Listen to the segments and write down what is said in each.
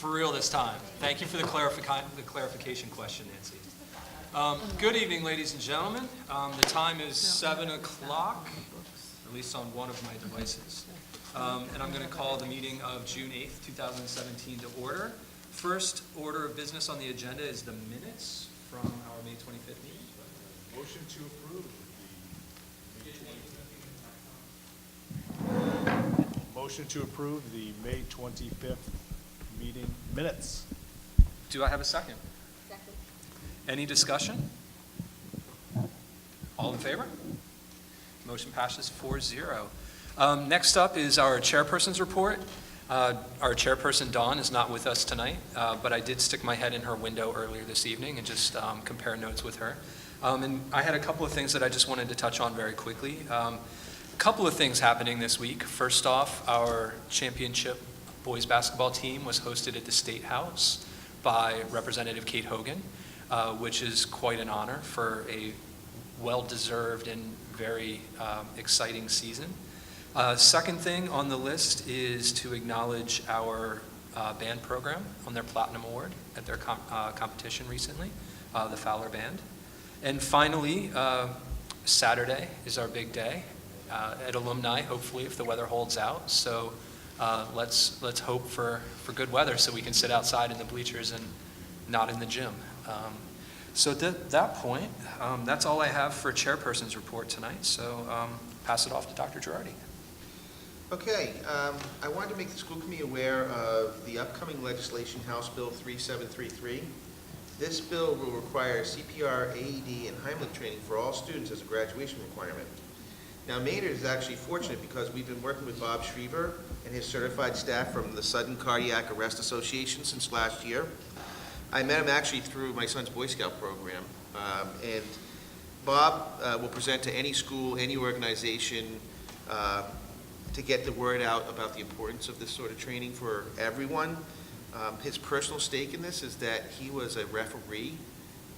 For real this time. Thank you for the clarification question, Nancy. Good evening, ladies and gentlemen. The time is 7 o'clock, at least on one of my devices. And I'm going to call the meeting of June 8th, 2017 to order. First order of business on the agenda is the minutes from our May 25th meeting. Motion to approve. Motion to approve the May 25th meeting minutes. Do I have a second? Second. Any discussion? All in favor? Motion passes 4-0. Next up is our chairperson's report. Our chairperson, Dawn, is not with us tonight, but I did stick my head in her window earlier this evening and just compare notes with her. And I had a couple of things that I just wanted to touch on very quickly. A couple of things happening this week. First off, our championship boys basketball team was hosted at the State House by Representative Kate Hogan, which is quite an honor for a well-deserved and very exciting season. Second thing on the list is to acknowledge our band program on their Platinum Award at their competition recently, the Fowler Band. And finally, Saturday is our big day at Alumni, hopefully, if the weather holds out. So let's hope for good weather so we can sit outside in the bleachers and not in the gym. So at that point, that's all I have for chairperson's report tonight. So pass it off to Dr. Girardi. Okay, I wanted to make the school committee aware of the upcoming legislation, House Bill 3733. This bill will require CPR, AED, and Heimlich training for all students as a graduation requirement. Now, Maynard is actually fortunate because we've been working with Bob Schriever and his certified staff from the Sudden Cardiac Arrest Association since last year. I met him actually through my son's Boy Scout program, and Bob will present to any school, any organization, to get the word out about the importance of this sort of training for everyone. His personal stake in this is that he was a referee,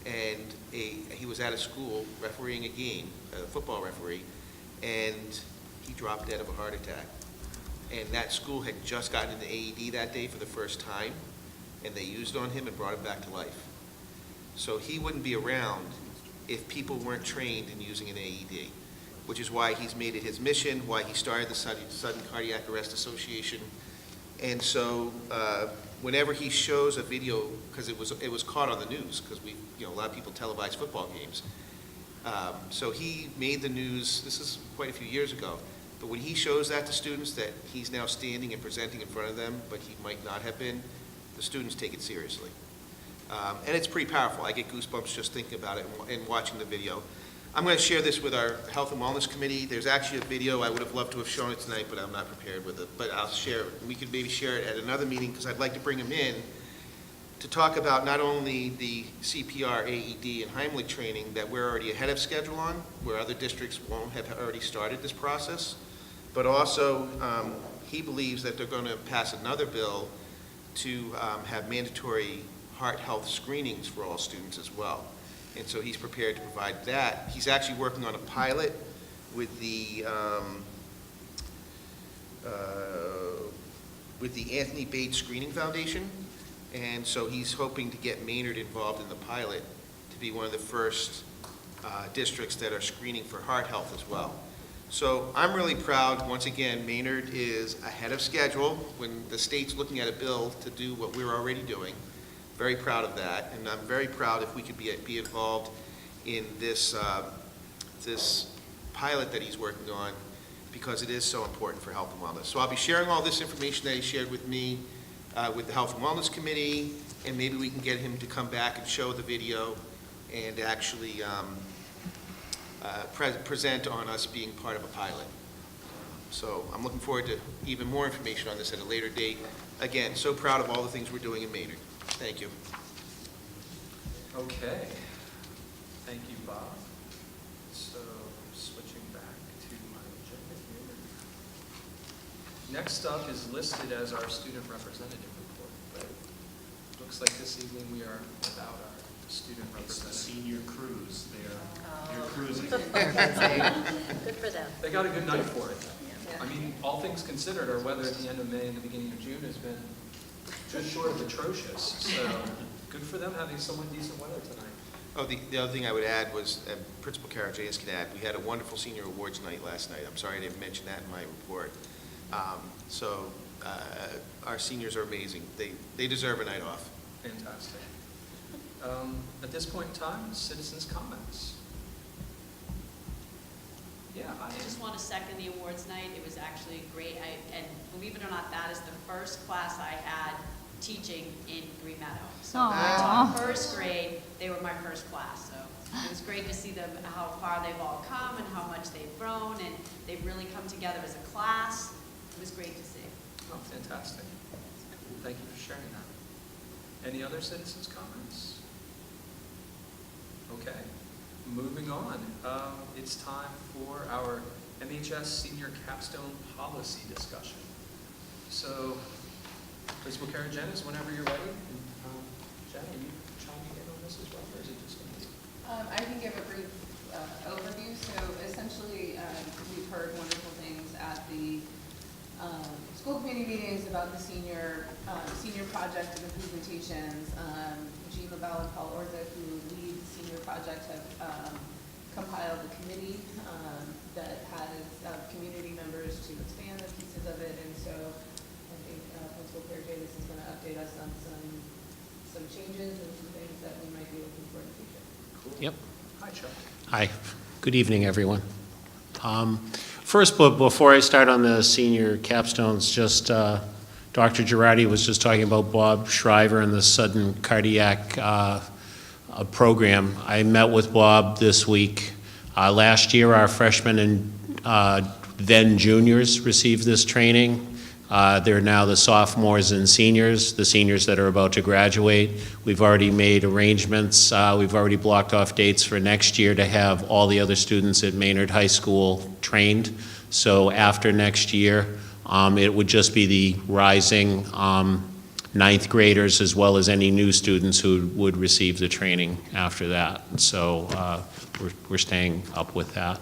and he was at a school refereeing a game, a football referee, and he dropped dead of a heart attack. And that school had just gotten into AED that day for the first time, and they used on him and brought him back to life. So he wouldn't be around if people weren't trained in using an AED, which is why he's made it his mission, why he started the Sudden Cardiac Arrest Association. And so whenever he shows a video, because it was caught on the news, because a lot of people televise football games. So he made the news, this is quite a few years ago, but when he shows that to students, that he's now standing and presenting in front of them, but he might not have been, the students take it seriously. And it's pretty powerful. I get goosebumps just thinking about it and watching the video. I'm going to share this with our Health and Wellness Committee. There's actually a video. I would have loved to have shown it tonight, but I'm not prepared with it. But I'll share it. We could maybe share it at another meeting because I'd like to bring him in to talk about not only the CPR, AED, and Heimlich training that we're already ahead of schedule on, where other districts won't have already started this process, but also he believes that they're going to pass another bill to have mandatory heart health screenings for all students as well. And so he's prepared to provide that. He's actually working on a pilot with the Anthony Bates Screening Foundation. And so he's hoping to get Maynard involved in the pilot to be one of the first districts that are screening for heart health as well. So I'm really proud. Once again, Maynard is ahead of schedule when the state's looking at a bill to do what we're already doing. Very proud of that, and I'm very proud if we could be involved in this this pilot that he's working on, because it is so important for health and wellness. So I'll be sharing all this information that he shared with me with the Health and Wellness Committee, and maybe we can get him to come back and show the video and actually present on us being part of a pilot. So I'm looking forward to even more information on this at a later date. Again, so proud of all the things we're doing in Maynard. Thank you. Okay. Thank you, Bob. So switching back to my agenda here. Next up is listed as our student representative report, but it looks like this evening we are without our student It's the representative. senior cruise. They're cruising. Good for them. They got a good night for it. Yeah. I mean, all things considered, our weather at the end of May and the beginning of June has been just short of atrocious, so good for them having somewhat decent weather tonight. Oh, the other thing I would add was, Principal Karajanis can add, we had a wonderful senior awards night last night. I'm sorry I didn't mention that in my report. Our seniors are amazing. They deserve a night off. Fantastic. At this point in time, citizens' comments. Yeah, I just want to second the awards night. It was actually great. And believe it or not, that is the first class I had teaching in Green Meadow. So when I taught first grade, they were my first class. So it was great to see them, how far they've all come and how much they've grown, and they've really come together as a class. It was great to see. Oh, fantastic. Thank you for sharing that. Any other citizens' comments? Okay, moving on. It's time for our MHS Senior Capstone Policy discussion. So, Principal Karajanis, whenever you're ready. Jen, are you chiming in on this as well, or is it just going to be? I can give a brief overview. So essentially, we've heard wonderful things at the school committee meetings about the senior project and the presentations. Jean LaBelle and Paul Orza, who lead the senior project, have compiled a committee that has community members to expand the pieces of it. And so I think Principal Karajanis is going to update us on some changes and some things that we might be looking for in the future. Cool. Yep. Hi, Chuck. Hi. Good evening, everyone. First, before I start on the senior capstones, just Dr. Girardi was just talking about Bob Shriver and the sudden cardiac program. I met with Bob this week. Last year, our freshmen and then juniors received this training. They're now the sophomores and seniors, the seniors that are about to graduate. We've already made arrangements. We've already blocked off dates for next year to have all the other students at Maynard High School trained. So after next year, it would just be the rising ninth graders as well as any new students who would receive the training after that. So we're staying up with that.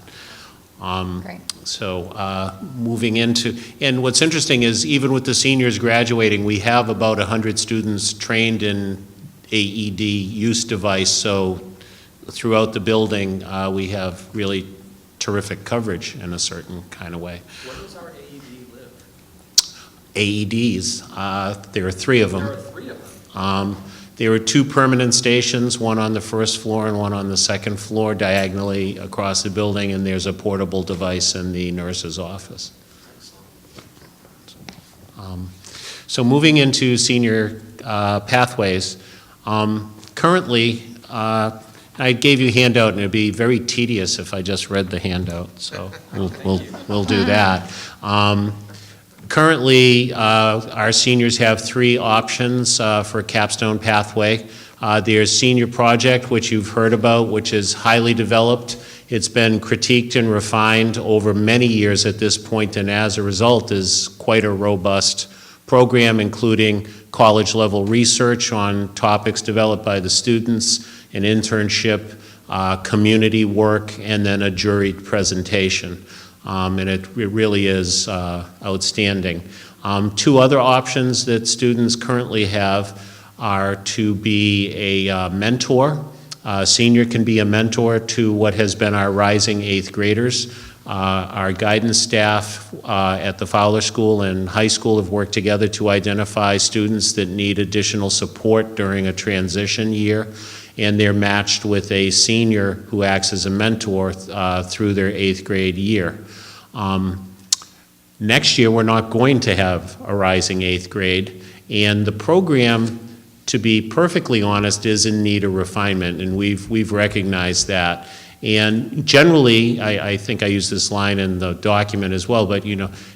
Great. So moving into, and what's interesting is even with the seniors graduating, we have about 100 students trained in AED use device. So throughout the building, we have really terrific coverage in a certain kind of way. Where does our AED live? AEDs, there are 3 of them. There are 3 of them. There were 2 permanent stations, one on the first floor and one on the second floor, diagonally across the building, and there's a portable device in the nurse's office. So moving into senior pathways, currently, I gave you a handout, and it'd be very tedious if I just read the handout, so we'll do that. Currently, our seniors have 3 options for a capstone pathway. There's Senior Project, which you've heard about, which is highly developed. It's been critiqued and refined over many years at this point, and as a result is quite a robust program, including college-level research on topics developed by the students, an internship, community work, and then a juried presentation. And it really is outstanding. 2 other options that students currently have are to be a mentor. A senior can be a mentor to what has been our rising 8th graders. Our guidance staff at the Fowler School and high school have worked together to identify students that need additional support during a transition year, and they're matched with a senior who acts as a mentor through their 8th grade year. Next year, we're not going to have a rising 8th grade, and the program, to be perfectly honest, is in need of refinement, and we've recognized that. And generally, I think I use this line in the document as well, but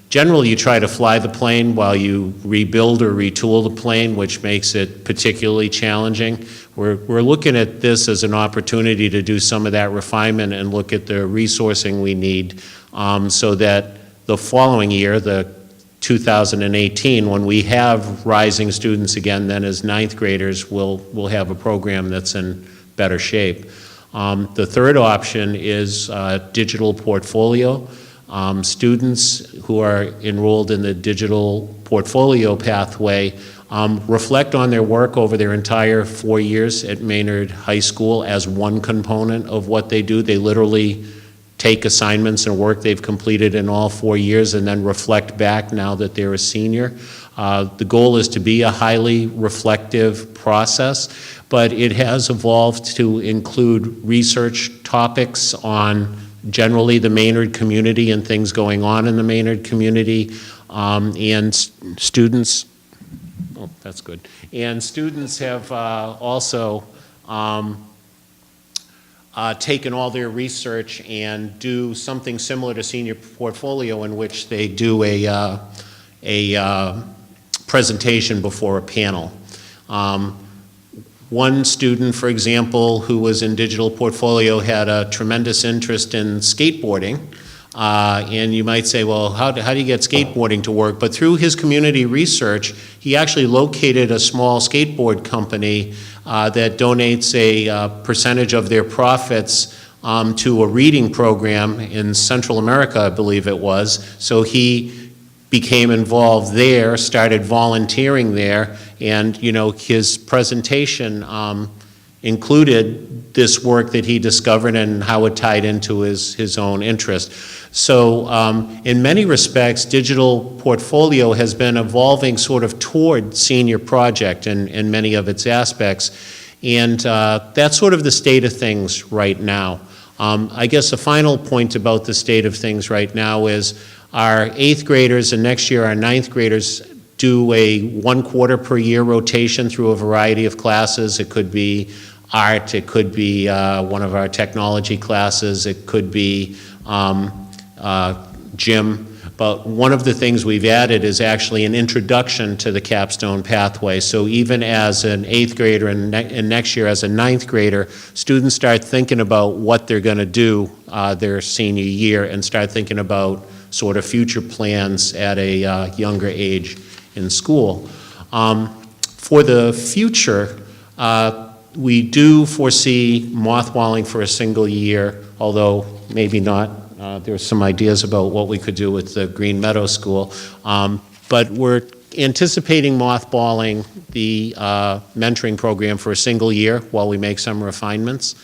generally you try to fly the plane while you rebuild or retool the plane, which makes it particularly challenging. We're looking at this as an opportunity to do some of that refinement and look at the resourcing we need so that the following year, the 2018, when we have rising students again, then as 9th graders, we'll have a program that's in better shape. The third option is digital portfolio. Students who are enrolled in the digital portfolio pathway reflect on their work over their entire 4 years at Maynard High School as one component of what they do. They literally take assignments and work they've completed in all 4 years and then reflect back now that they're a senior. The goal is to be a highly reflective process, but it has evolved to include research topics on generally the Maynard community and things going on in the Maynard community, and students, oh, that's good. And students have also taken all their research and do something similar to senior portfolio, in which they do a presentation before a panel. One student, for example, who was in digital portfolio had a tremendous interest in skateboarding. And you might say, well, how do you get skateboarding to work? But through his community research, he actually located a small skateboard company that donates a percentage of their profits to a reading program in Central America, I believe it was. So he became involved there, started volunteering there, and his presentation included this work that he discovered and how it tied into his own interest. So in many respects, digital portfolio has been evolving sort of toward senior project in many of its aspects, and that's sort of the state of things right now. I guess the final point about the state of things right now is our 8th graders and next year our 9th graders do a 1 quarter per year rotation through a variety of classes. It could be art, it could be one of our technology classes, it could be gym. But one of the things we've added is actually an introduction to the capstone pathway. So even as an 8th grader and next year as a 9th grader, students start thinking about what they're going to do their senior year and start thinking about sort of future plans at a younger age in school. For the future, we do foresee mothballing for a single year, although maybe not. There's some ideas about what we could do with the Green Meadow School. But we're anticipating mothballing the mentoring program for a single year while we make some refinements.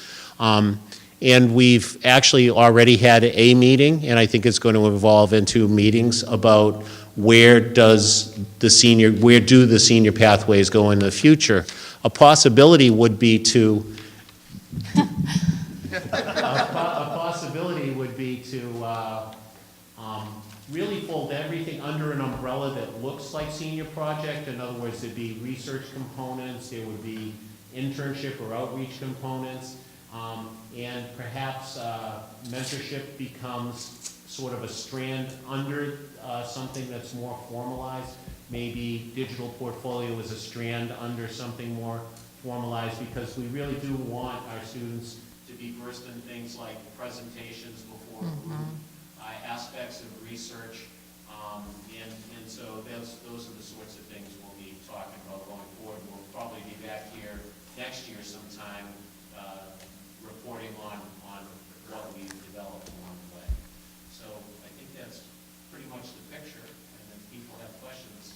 And we've actually already had a meeting, and I think it's going to evolve into meetings about where do the senior pathways go in the future. A possibility would be to really fold everything under an umbrella that looks like senior project. In other words, there'd be research components, there would be internship or outreach components, and perhaps mentorship becomes sort of a strand under something that's more formalized. Maybe digital portfolio is a strand under something more formalized, because we really do want our students to be versed in things like presentations before group, aspects of research, and so those are the sorts of things we'll be talking about going forward. We'll probably be back here next year sometime reporting on what we've developed along the way. So I think that's pretty much the picture, and if people have questions.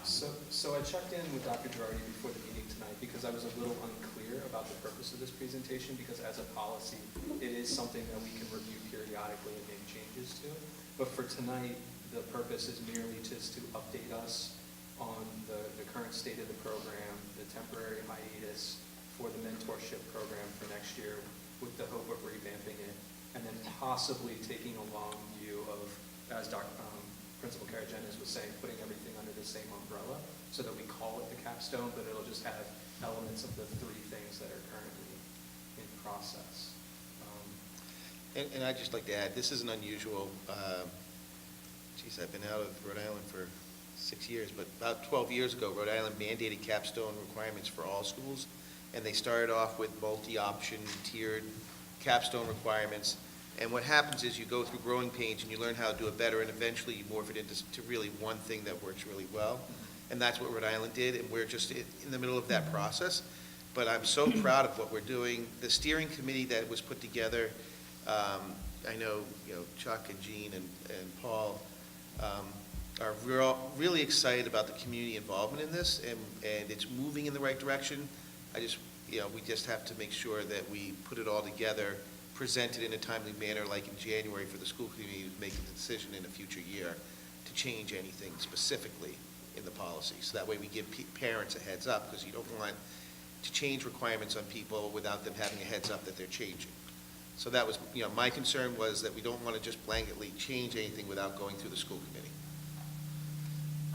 So I checked in with Dr. Girardi before the meeting tonight because I was a little unclear about the purpose of this presentation, because as a policy, it is something that we can review periodically and make changes to. But for tonight, the purpose is merely just to update us on the current state of the program, the temporary hiatus for the mentorship program for next year, with the hope of revamping it, and then possibly taking a long view of, as Principal Karagenis was saying, putting everything under the same umbrella so that we call it the capstone, but it'll just have elements of the 3 things that are currently in process. And I'd just like to add, this is an unusual, I've been out of Rhode Island for 6 years, but about 12 years ago, Rhode Island mandated capstone requirements for all schools, and they started off with multi-option tiered capstone requirements. And what happens is you go through growing pains and you learn how to do it better, and eventually you morph it into really one thing that works really well. And that's what Rhode Island did, and we're just in the middle of that process. But I'm so proud of what we're doing. The steering committee that was put together, I know Chuck and Jean and Paul are really excited about the community involvement in this, and it's moving in the right direction. I just, we just have to make sure that we put it all together, present it in a timely manner, like in January, for the school committee to make a decision in a future year to change anything specifically in the policy. So that way we give parents a heads up, because you don't want to change requirements on people without them having a heads up that they're changing. So that was, my concern was that we don't want to just blanketly change anything without going through the school committee.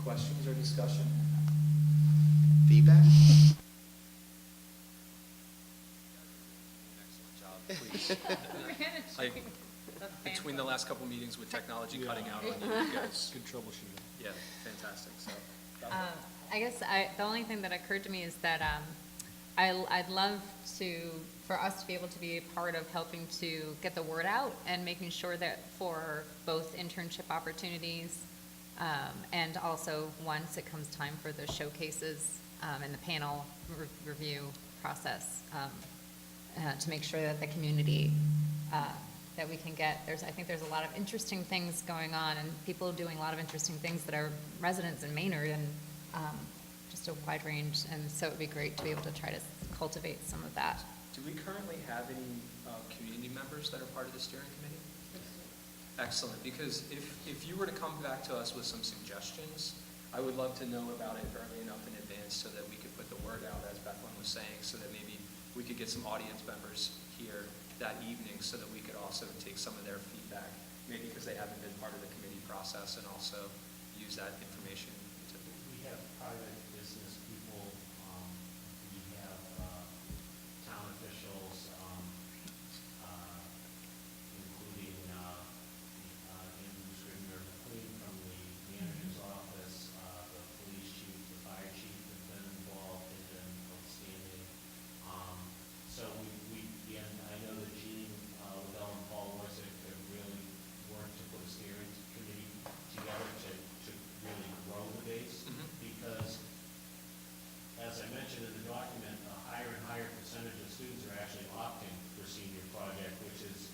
Questions or discussion? Feedback? Excellent job, please. Like, between the last couple meetings with technology cutting out on you guys. Good troubleshooting. Yeah, fantastic, so. I guess the only thing that occurred to me is that I'd love for us to be able to be a part of helping to get the word out and making sure that for both internship opportunities and also once it comes time for the showcases and the panel review process, to make sure that the community, that we can get, I think there's a lot of interesting things going on and people doing a lot of interesting things that are residents in Maynard and just a wide range, and so it would be great to be able to try to cultivate some of that. Do we currently have any community members that are part of the steering committee? Excellent, because if you were to come back to us with some suggestions, I would love to know about it early enough in advance so that we could put the word out, as Bethlehem was saying, so that maybe we could get some audience members here that evening so that we could also take some of their feedback, maybe because they haven't been part of the committee process, and also use that information to. We have private business people, we have town officials, including Andrew Scribner McLean from the manager's office, the police chief, the fire chief have been involved, they've been outstanding. So and I know that Jean, Liddell and Paul Warsick have really worked to put a steering committee together to really grow the base, because, as I mentioned in the document, a higher and higher percentage of students are actually opting for senior project, which is,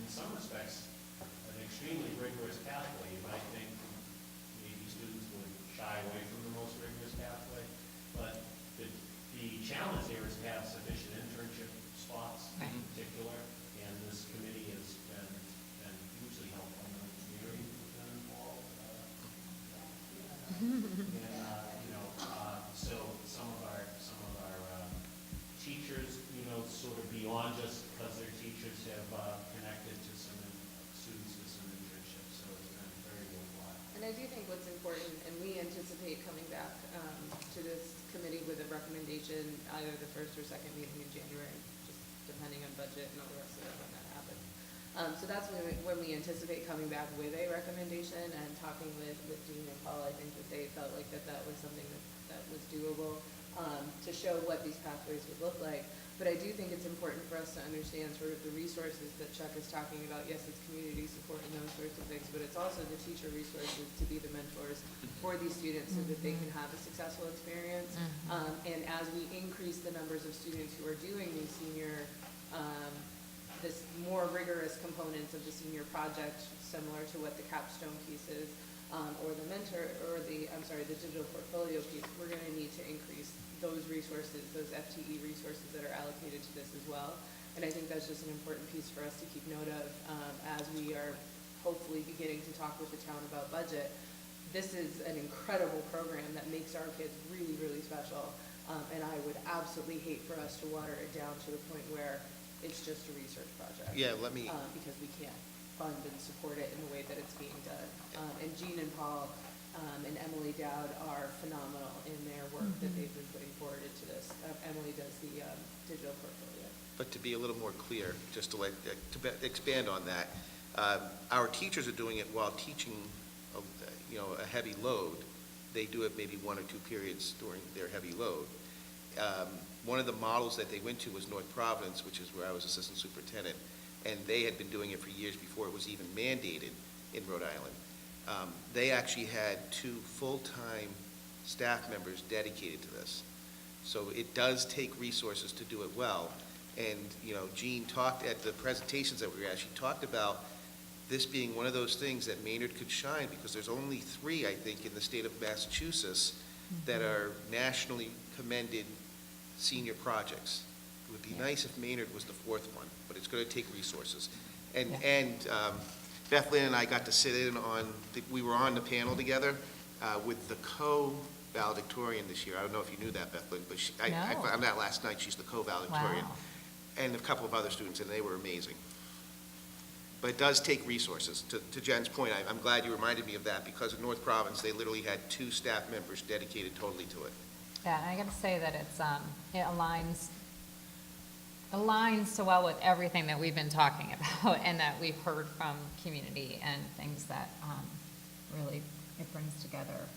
in some respects, an extremely rigorous pathway. You might think maybe students would shy away from the most rigorous pathway, but the challenge there is to have sufficient internship spots in particular, and this committee has been hugely helpful in the community who've been involved. So some of our teachers, sort of beyond just because they're teachers, have connected to some students with some internships, so it's been very worthwhile. And I do think what's important, and we anticipate coming back to this committee with a recommendation either the first or second meeting in January, just depending on budget and all the rest of it when that happens. So that's when we anticipate coming back with a recommendation, and talking with Jean and Paul, I think that they felt like that was something that was doable to show what these pathways would look like. But I do think it's important for us to understand sort of the resources that Chuck is talking about. Yes, it's community support and those sorts of things, but it's also the teacher resources to be the mentors for these students so that they can have a successful experience. And as we increase the numbers of students who are doing these senior, this more rigorous components of the senior project, similar to what the capstone piece is, or the digital portfolio piece, we're going to need to increase those resources, those FTE resources that are allocated to this as well. And I think that's just an important piece for us to keep note of as we are hopefully beginning to talk with the town about budget. This is an incredible program that makes our kids really, really special. And I would absolutely hate for us to water it down to the point where it's just a research project. Yeah, because we can't fund and support it in the way that it's being done. And Jean and Paul and Emily Dowd are phenomenal in their work that they've been putting forward into this. Emily does the digital portfolio. But to be a little more clear, just to expand on that, our teachers are doing it while teaching a heavy load. They do it maybe 1 or 2 periods during their heavy load. One of the models that they went to was North Providence, which is where I was assistant superintendent, and they had been doing it for years before it was even mandated in Rhode Island. They actually had 2 full-time staff members dedicated to this. So it does take resources to do it well. And, Jean talked at the presentations that we were at, she talked about this being one of those things that Maynard could shine, because there's only 3, I think, in the state of Massachusetts that are nationally commended senior projects. It would be nice if Maynard was the 4th one, but it's going to take resources. And Beth Lynn and I got to sit in on, we were on the panel together with the co-valedictorian this year. I don't know if you knew that, Beth Lynn, but I No. found that last night. She's the co-valedictorian. Wow. And a couple of other students, and they were amazing. But it does take resources. To Jen's point, I'm glad you reminded me of that, because in North Province, they literally had 2 staff members dedicated totally to it. Yeah, and I gotta say that it's, it aligns so well with everything that we've been talking about and that we've heard from community and things that, really it brings together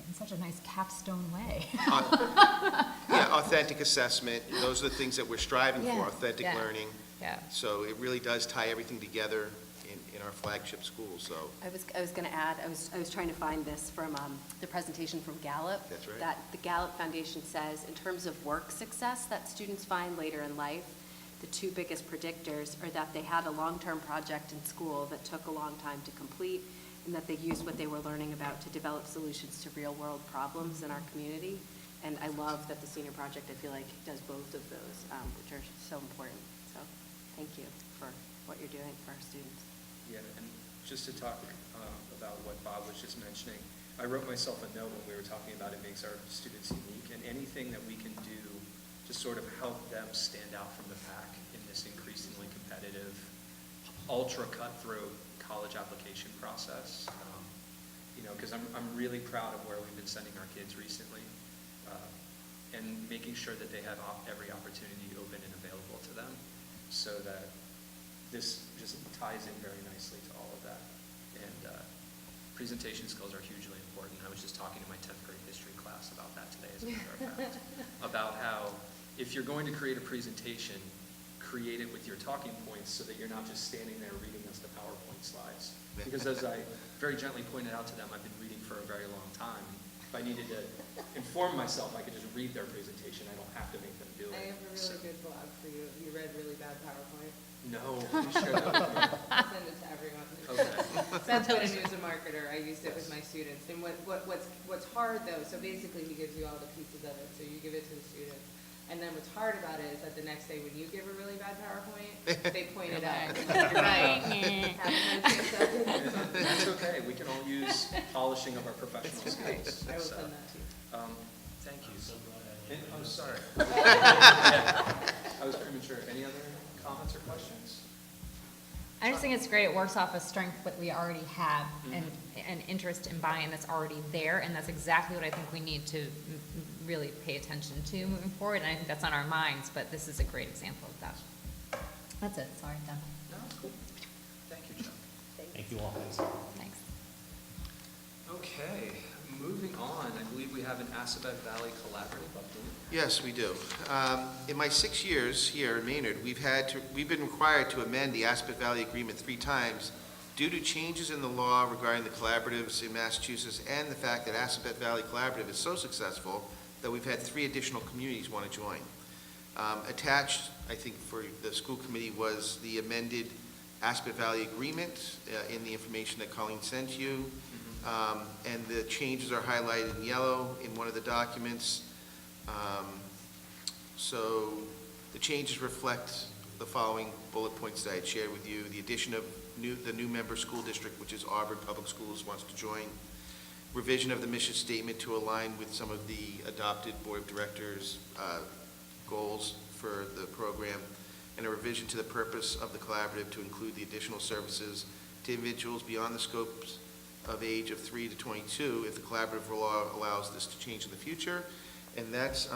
in such a nice capstone way. Yeah, authentic assessment, those are the things that we're striving Yeah, for, authentic yeah. learning. Yeah. So it really does tie everything together in our flagship schools, so. I was going to add, I was trying to find this from the presentation from Gallup. That's right. That the Gallup Foundation says, in terms of work success that students find later in life, the 2 biggest predictors are that they had a long-term project in school that took a long time to complete, and that they used what they were learning about to develop solutions to real-world problems in our community. And I love that the senior project, I feel like, does both of those, which are so important. So thank you for what you're doing for our students. Yeah, and just to talk about what Bob was just mentioning, I wrote myself a note when we were talking about it makes our students unique, and anything that we can do to sort of help them stand out from the pack in this increasingly competitive, ultra cut-through college application process. Because I'm really proud of where we've been sending our kids recently, and making sure that they have every opportunity open and available to them, so that this just ties in very nicely to all of that. And presentation skills are hugely important. I was just talking to my 10th grade history class about that today, as a matter of fact, about how if you're going to create a presentation, create it with your talking points so that you're not just standing there reading us the PowerPoint slides. Because as I very gently pointed out to them, I've been reading for a very long time. If I needed to inform myself, I could just read their presentation. I don't have to make them do it. I have a really good blog for you. You read really bad PowerPoint. No, please share that with me. I'll send it to everyone. Okay. That's what I do as a marketer. I used it with my students. And what's hard though, so basically he gives you all the pieces of it. So you give it to the students. And then what's hard about it is that the next day when you give a really bad PowerPoint, they point it out. Right. That's okay. We can all use polishing of our professional skills. I will So, send that to you. Thank you. I'm sorry. I was premature. Any other comments or questions? I just think it's great. It works off a strength that we already have and an interest in buy-in that's already there. And that's exactly what I think we need to really pay attention to moving forward. And I think that's on our minds, but this is a great example of that. That's it. Sorry, done. No, cool. Thank you, Chuck. Thank you all. Thanks. Okay, moving on, I believe we have an Assabet Valley Collaborative update. Yes, we do. In my 6 years here in Maynard, we've been required to amend the Aspet Valley Agreement 3 times due to changes in the law regarding the collaboratives in Massachusetts and the fact that Aspet Valley Collaborative is so successful that we've had 3 additional communities want to join. Attached, I think, for the school committee was the amended Aspet Valley Agreement in the information that Colleen sent you. And the changes are highlighted in yellow in one of the documents. So the changes reflect the following bullet points that I had shared with you. The addition of the new member school district, which is Auburn Public Schools, wants to join. Revision of the mission statement to align with some of the adopted board of directors' goals for the program. And a revision to the purpose of the collaborative to include the additional services to individuals beyond the scopes of age of 3 to 22 if the collaborative law allows this to change in the future. And that's,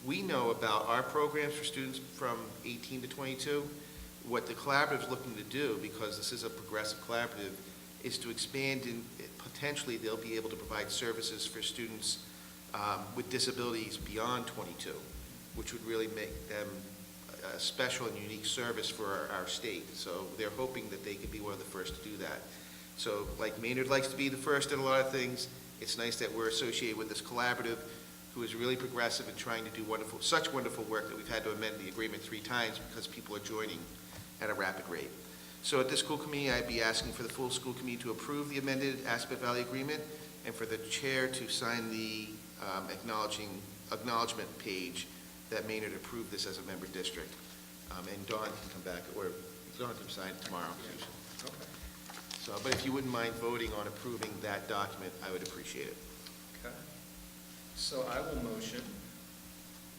we know about our programs for students from 18 to 22. What the collaborative is looking to do, because this is a progressive collaborative, is to expand and potentially they'll be able to provide services for students with disabilities beyond 22, which would really make them a special and unique service for our state. So they're hoping that they could be one of the first to do that. So like Maynard likes to be the first in a lot of things, it's nice that we're associated with this collaborative who is really progressive and trying to do such wonderful work that we've had to amend the agreement 3 times because people are joining at a rapid rate. So at this school committee, I'd be asking for the full school committee to approve the amended Aspet Valley Agreement and for the chair to sign the acknowledgement page that Maynard approved this as a member district. And Dawn can come back, or Dawn can sign it tomorrow. Okay. So, but if you wouldn't mind voting on approving that document, I would appreciate it. Okay. So I will motion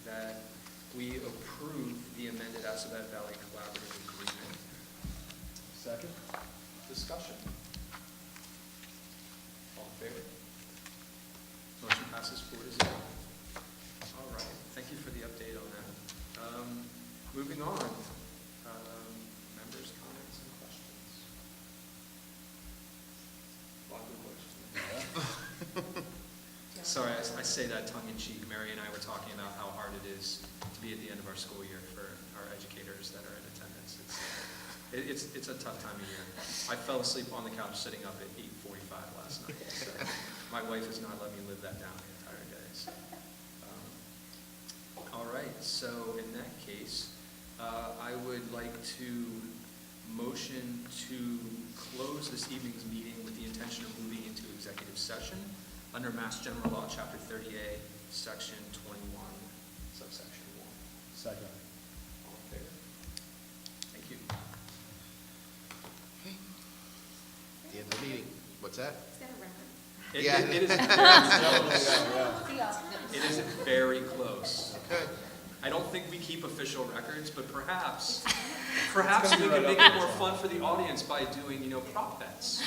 that we approve the amended Assabet Valley Collaborative Agreement. Second? Discussion. All in favor? Motion passes 4-0. All right, thank you for the update on that. Moving on, members' comments and questions. Lots of questions. Sorry, I say that tongue in cheek. Mary and I were talking about how hard it is to be at the end of our school year for our educators that are in attendance. It's a tough time of year. I fell asleep on the couch sitting up at 8:45 last night. So my wife has not let me live that down the entire day. So, all right, so in that case, I would like to motion to close this evening's meeting with the intention of moving into executive session under Mass General Law, Chapter 30A, Section 21, subsection 1. Second. All in favor? Thank you. Okay. The end of the meeting. What's that? Is that a record? Yeah. It is very close. Good. I don't think we keep official records, but perhaps we can make it more fun for the audience by doing, prop bets.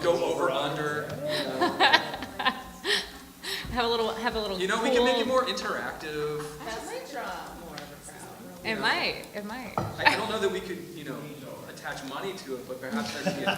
Go over, under, Have a little we can make it more interactive. That might draw more of a crowd. It might. I don't know that we could, attach money to it, but perhaps there could be a